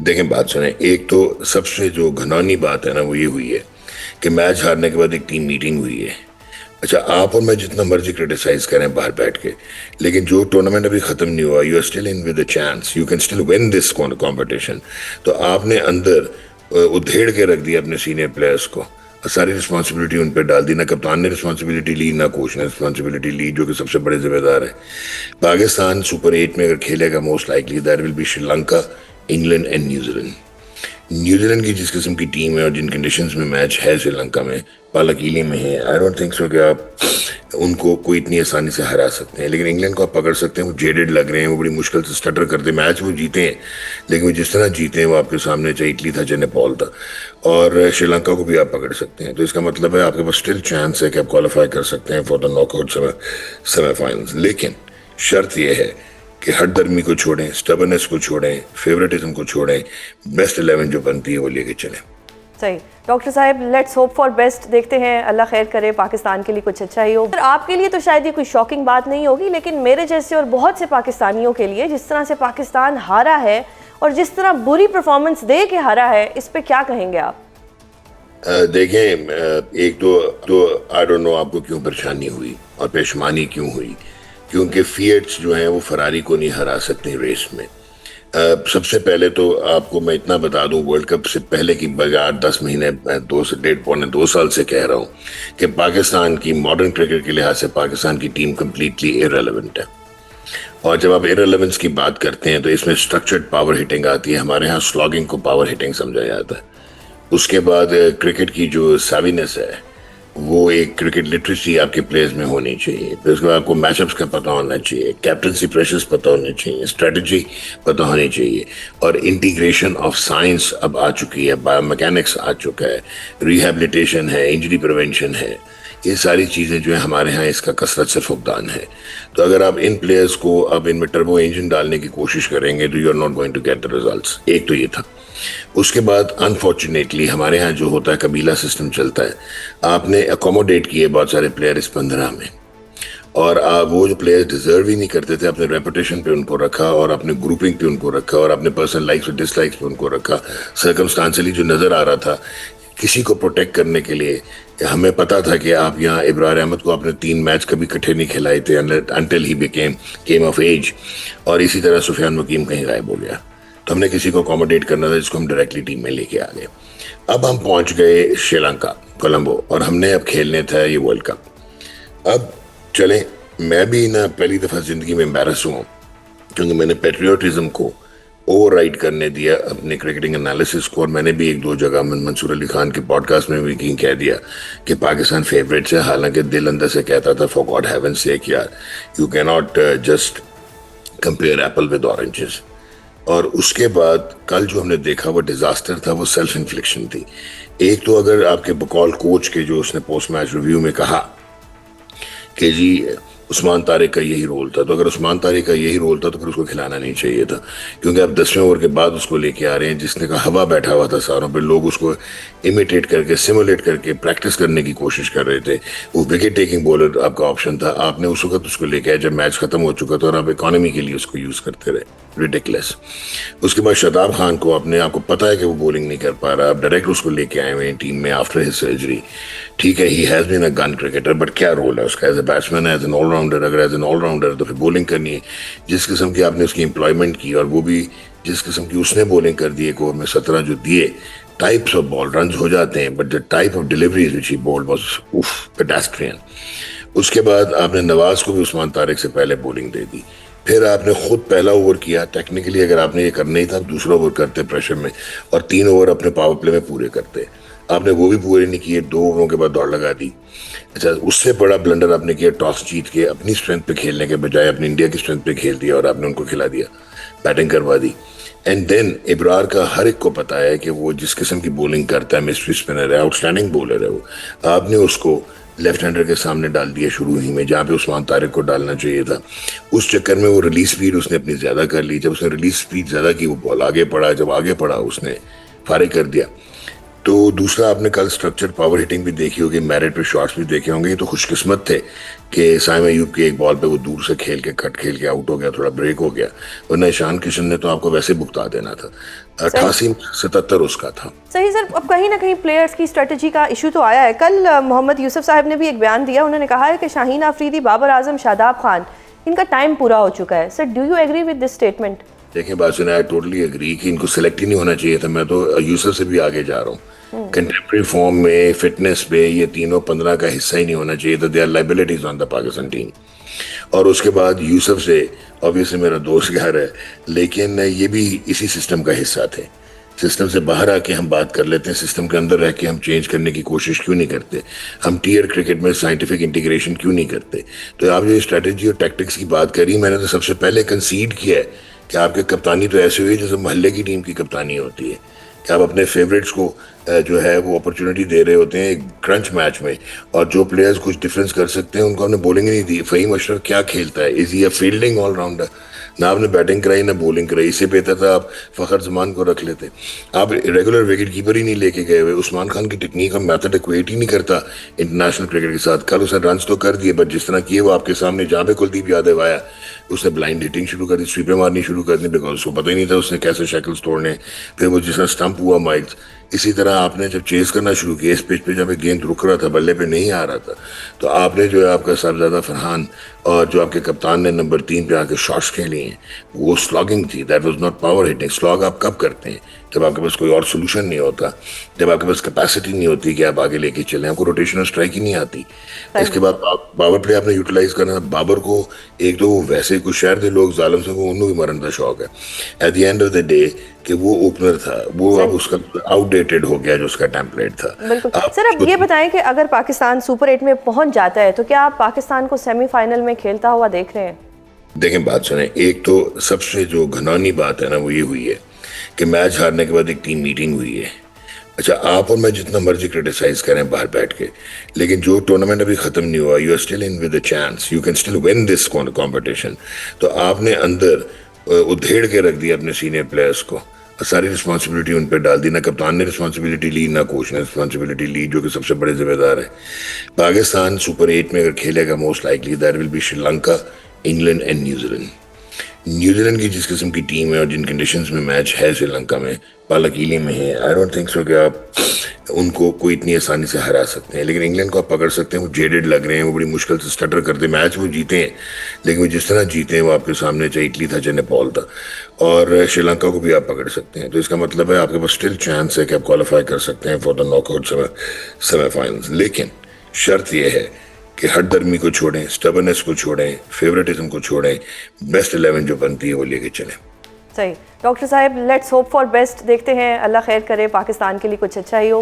देखें, बात सुने। एक तो सबसे जो घिनौनी बात है ना, वो ये हुई है कि मैच हारने के बाद एक टीम मीटिंग हुई है। अच्छा, आप और मैं जितना मर्जी क्रिटिसाइज करें बाहर बैठ के, लेकिन जो टूर्नामेंट अभी खत्म नहीं हुआ, you are still in with a chance, you can still win this competition. तो आपने अंदर उधेड़ के रख दिया अपने सीनियर प्लेयर्स को, और सारी रिस्पॉन्सिबिलिटी उन पर डाल दी। ना कप्तान ने रिस्पॉन्सिबिलिटी ली, ना कोच ने रिस्पॉन्सिबिलिटी ली, जो कि सबसे बड़े जिम्मेदार है। पाकिस्तान सुपर 8 में अगर खेलेगा, most likely that will be Sri Lanka, England and New Zealand. New Zealand की जिस किस्म की टीम है और जिन कंडीशंस में मैच है श्रीलंका में, पालाकीली में है, आई डोंट थिंक सो कि आप उनको कोई इतनी आसानी से हरा सकते हैं। लेकिन इंग्लैंड को आप पकड़ सकते हैं। वो जेडेड लग रहे हैं, वो बड़ी मुश्किल से स्टटर करते मैच वो जीते हैं, लेकिन वो जिस तरह जीते हैं वो आपके सामने चाहे इटली था चाहे नेपाल था। और श्रीलंका को भी आप पकड़ सकते हैं। तो इसका मतलब है आपके पास स्टिल चांस है कि आप क्वालिफाई कर सकते हैं फॉर द नॉकआउट सेमीफाइनल्स। लेकिन शर्त यह है कि हट दर्मी को छोड़ें, स्टबरनेस को छोड़ें, फेवरेटिज्म को छोड़ें, बेस्ट 11 जो बनती है वो लेके चलें। सही। डॉक्टर साहब, लेट्स होप फॉर बेस्ट। देखते हैं, अल्लाह खैर करे, पाकिस्तान के लिए कुछ अच्छा ही हो। आपके लिए तो शायद ये कोई शॉकिंग बात नहीं होगी, लेकिन मेरे जैसे और बहुत से पाकिस्तानियों के लिए, जिस तरह से पाकिस्तान हारा है और जिस तरह बुरी परफॉर्मेंस दे के हारा है, इस पे क्या कहेंगे आप? देखें, एक तो आई डोंट नो आपको क्यों परेशानी हुई और पेशमानी क्यों हुई, क्योंकि फिएट्स जो हैं वो फरारी को नहीं हरा सकते रेस में। सबसे पहले तो आपको मैं इतना बता दूं, वर्ल्ड कप से पहले की बजाय 10 महीने, 2 से 1.5 पौने 2 साल से कह रहा हूं कि पाकिस्तान की मॉडर्न क्रिकेट के लिहाज से पाकिस्तान की टीम कंप्लीटली इररिलेवेंट है। और जब आप इररिलेवेंस की बात करते हैं तो इसमें स्ट्रक्चर्ड पावर हिटिंग आती है। हमारे यहाँ स्लॉगिंग को पावर हिटिंग समझा जाता है। उसके बाद क्रिकेट की जो साविनेस है, वो एक क्रिकेट लिटरेसी आपके प्लेयर्स में होनी चाहिए। फिर उसके बाद आपको मैचअप्स का पता होना चाहिए, कैप्टनसी प्रेशर्स पता होने चाहिए, स्ट्रेटजी पता होनी चाहिए, और इंटीग्रेशन ऑफ साइंस अब आ चुकी है, बायोमैकेनिक्स आ चुका है, रिहैबिलिटेशन है, इंजरी प्रिवेंशन है। ये सारी चीज़ें जो है हमारे यहाँ इसका कसरत से फुकदान है। तो अगर आप इन प्लेयर्स को अब इनमें टर्बो इंजन डालने की कोशिश करेंगे तो you are not going to get the results. एक तो ये था। उसके बाद अनफॉर्चुनेटली हमारे यहाँ जो होता है, कबीला सिस्टम चलता है। आपने अकोमोडेट किए बहुत सारे प्लेयर इस 15 में, और वो जो प्लेयर्स डिजर्व ही नहीं करते थे, अपने रेपुटेशन पे उनको रखा और अपने ग्रुपिंग पे उनको रखा और अपने पर्सनल लाइक्स और डिसलाइक्स पे उनको रखा। सर्कमस्टांशियली जो नजर आ रहा था, किसी को प्रोटेक्ट करने के लिए, हमें पता था कि आप यहाँ इब्रार अहमद को आपने 3 मैच कभी इकट्ठे नहीं खिलाए थे until he became came of age, और इसी तरह सुफियान वकीम कहीं गायब हो गया। तो हमने किसी को अकोमोडेट करना था जिसको हम डायरेक्टली टीम में लेके आ गए। अब हम पहुंच गए श्रीलंका, कोलंबो, और हमने अब खेलने था ये वर्ल्ड कप। अब चलें, मैं भी ना पहली दफा जिंदगी में एम्बैरस हुआ, क्योंकि मैंने पेट्रियोटिज्म को ओवर राइड करने दिया अपने क्रिकेटिंग एनालिसिस को। और मैंने भी 1-2 जगह मंसूर अली खान के पॉडकास्ट में भी कह दिया कि पाकिस्तान फेवरेट है, हालांकि दिल अंदर से कहता था फॉर गॉड हेवन सेक यार, you can not just compare Apple with oranges. और उसके बाद कल जो हमने देखा वो डिजास्टर था, वो सेल्फ इन्फ्लिक्शन थी। एक तो अगर आपके बकौल कोच के जो उसने पोस्ट मैच रिव्यू में कहा कि जी उस्मान तारिक का यही रोल था, तो अगर उस्मान तारिक का यही रोल था तो फिर उसको खिलाना नहीं चाहिए था, क्योंकि आप 10वें ओवर के बाद उसको लेके आ रहे हैं जिसने का हवा बैठा हुआ था सारों पे। लोग उसको इमिटेट करके, सिमुलेट करके प्रैक्टिस करने की कोशिश कर रहे थे। वो विकेट टेकिंग बॉलर आपका ऑप्शन था, आपने उस वक्त उसको लेके आया जब मैच खत्म हो चुका था, और आप इकोनॉमी के लिए उसको यूज करते रहे। रिडिकुलस। उसके बाद शताब खान को आपको पता है कि वो बॉलिंग नहीं कर पा रहा, आप डायरेक्ट उसको लेके आए हुए हैं टीम में आफ्टर हिज सर्जरी। ठीक है, he has been a gun cricketer, but क्या रोल है उसका as a batsman, as an allrounder? अगर एज एन ऑलराउंडर तो फिर बॉलिंग करनी है। जिस किस्म की आपने उसकी एम्प्लॉयमेंट की, और वो भी जिस किस्म की उसने बॉलिंग कर दी, एक ओवर में 17 जो दिए, टाइप्स ऑफ बॉल रन हो जाते हैं, but the type of deliveries which he bowled was of pedestrian. उसके बाद आपने नवाज को भी उस्मान तारिक से पहले बॉलिंग दे दी। फिर आपने खुद पहला ओवर किया। टेक्निकली अगर आपने ये करना ही था, दूसरा ओवर करते प्रेशर में, और 3 ओवर अपने पावर प्ले में पूरे करते। आपने वो भी पूरे नहीं किए, 2 ओवरों के बाद दौड़ लगा दी। अच्छा, उससे बड़ा ब्लंडर आपने किया, टॉस जीत के अपनी स्ट्रेंथ पे खेलने के बजाय अपनी इंडिया की स्ट्रेंथ पे खेल दिया और आपने उनको खिला दिया, बैटिंग करवा दी। एंड देन इब्रार का हर एक को पता है कि वो जिस किस्म की बॉलिंग करता है, मिस्ट्री स्पिनर है, आउटस्टैंडिंग बॉलर है वो। आपने उसको लेफ्ट हैंडर के सामने डाल दिया शुरू ही में, जहाँ पे उस्मान तारिक को डालना चाहिए था। उस चक्कर में वो रिलीज स्पीड उसने अपनी ज्यादा कर ली। जब उसने रिलीज स्पीड ज्यादा की, वो बॉल आगे पड़ा, जब आगे पड़ा उसने फारिग कर दिया। तो दूसरा, आपने कल स्ट्रक्चर पावर हिटिंग भी देखी होगी, मेरिट पे शॉट्स भी देखे होंगे। ये तो खुशकिस्मत थे कि साइम अयूब की एक बॉल पे वो दूर से खेल के कट खेल के आउट हो गया, थोड़ा ब्रेक हो गया, वरना ईशान किशन ने तो आपको वैसे भुगता देना था। 88-77 उसका था। सही सर, अब कहीं ना कहीं प्लेयर्स की स्ट्रेटजी का इशू तो आया है। कल मोहम्मद यूसुफ साहब ने भी एक बयान दिया, उन्होंने कहा है कि शाहीन आफरीदी, बाबर आजम, शादाब खान, इनका टाइम पूरा हो चुका है। Sir, do you agree with this statement? देखिए बात सुना, आई टोटली एग्री कि इनको सेलेक्ट ही नहीं होना चाहिए था। मैं तो यूसुफ से भी आगे जा रहा हूँ। कंटेम्प्रेरी फॉर्म में, फिटनेस पे ये तीनों 15 का हिस्सा ही नहीं होना चाहिए था। They are liabilities on the Pakistan team. और उसके बाद यूसुफ से ऑब्वियसली मेरा दोस्त यार है, लेकिन ये भी इसी सिस्टम का हिस्सा थे। सिस्टम से बाहर आके हम बात कर लेते हैं, सिस्टम के अंदर रह के हम चेंज करने की कोशिश क्यों नहीं करते? हम टीयर क्रिकेट में साइंटिफिक इंटीग्रेशन क्यों नहीं करते? तो आप जो स्ट्रेटेजी और टैक्टिक्स की बात करी, मैंने तो सबसे पहले कंसीड किया है कि आपकी कप्तानी तो ऐसी हुई जैसे मोहल्ले की टीम की कप्तानी होती है, कि आप अपने फेवरेट्स को जो है वो अपॉर्चुनिटी दे रहे होते हैं एक क्रंच मैच में, और जो प्लेयर्स कुछ डिफरेंस कर सकते हैं उनको आपने बॉलिंग नहीं दी। फ़हीम अशरफ क्या खेलता है? Is he a fielding all rounder? ना आपने बैटिंग कराई ना बॉलिंग कराई। इससे बेहतर था आप फ़खर जमान को रख लेते। आप रेगुलर विकेट कीपर ही नहीं लेके गए हुए। उस्मान खान की टेक्निक का मैथड इक्वेट ही नहीं करता इंटरनेशनल क्रिकेट के साथ। कल उसने रन तो कर दिए, बट जिस तरह किए वो आपके सामने, जहाँ पे कुलदीप यादव आया उसने ब्लाइंड हिटिंग शुरू कर दी, स्वीपर मारनी शुरू कर दी, बिकॉज उसको पता ही नहीं था उसने कैसे शैकल्स तोड़ने। फिर वो जिस तरह स्टंप हुआ माइक्स, इसी तरह आपने जब चेस करना शुरू किया इस पिच पे, जब गेंद रुक रहा था, बल्ले पे नहीं आ रहा था, तो आपने जो है आपका साहबजादा फरहान और जो आपके कप्तान ने नंबर 3 पे आके शॉट्स खेले हैं, वो स्लॉगिंग थी। That was not power hitting. Slog आप कब करते हैं? जब आपके पास कोई और सोल्यूशन नहीं होता, जब आपके पास कैपेसिटी नहीं होती कि आप आगे लेके चलें, आपको रोटेशनल स्ट्राइक ही नहीं आती। इसके बाद पावर प्ले आपने यूटिलाइज करना। बाबर को एक तो वो वैसे कुछ शहर के लोग जालिम से उन्होंने भी मरन का शौक है at the end of the day कि वो ओपनर था, वो अब उसका आउटडेटेड हो गया जो उसका टेम्पलेट था। बिल्कुल सर, अब ये बताएं कि अगर पाकिस्तान सुपर 8 में पहुंच जाता है तो क्या आप पाकिस्तान को सेमीफाइनल में खेलता हुआ देख रहे हैं? देखें बात सुने, एक तो सबसे जो घिनौनी बात है ना वो ये हुई है कि मैच हारने के बाद एक टीम मीटिंग हुई है। अच्छा, आप और मैं जितना मर्जी क्रिटिसाइज करें बाहर बैठ के, लेकिन जो टूर्नामेंट अभी खत्म नहीं हुआ, you are still in with a chance, you can still win this competition. तो आपने अंदर उधेड़ के रख दिया अपने सीनियर प्लेयर्स को, सारी रिस्पॉन्सिबिलिटी उन पर डाल दी। ना कप्तान ने रिस्पॉन्सिबिलिटी ली, ना कोच ने रिस्पॉन्सिबिलिटी ली, जो कि सबसे बड़े जिम्मेदार है। पाकिस्तान सुपर 8 में अगर खेलेगा, most likely that will be Sri Lanka, England and New Zealand. New Zealand की जिस किस्म की टीम है और जिन कंडीशंस में मैच है श्रीलंका में, पालकीली में है, आई डोंट थिंक सो कि आप उनको कोई इतनी आसानी से हरा सकते हैं। लेकिन इंग्लैंड को आप पकड़ सकते हैं, वो जेडेड लग रहे हैं, वो बड़ी मुश्किल से स्टटर करते हैं। मैच वो जीते हैं, लेकिन वो जिस तरह जीते हैं वो आपके सामने चाहे इटली था चाहे नेपाल था। और श्रीलंका को भी आप पकड़ सकते हैं। तो इसका मतलब है आपके पास स्टिल चांस है कि आप क्वालिफाई कर सकते हैं फॉर द नॉकआउट सेमीफाइनल्स। लेकिन शर्त यह है कि हठधर्मी को छोड़ें, स्टबरनेस को छोड़ें, फेवरेटिज्म को छोड़ें, बेस्ट 11 जो बनती है वो लेके चलें। सही डॉक्टर साहब, लेट्स होप फॉर बेस्ट। देखते हैं, अल्लाह खैर करे, पाकिस्तान के लिए कुछ अच्छा ही हो।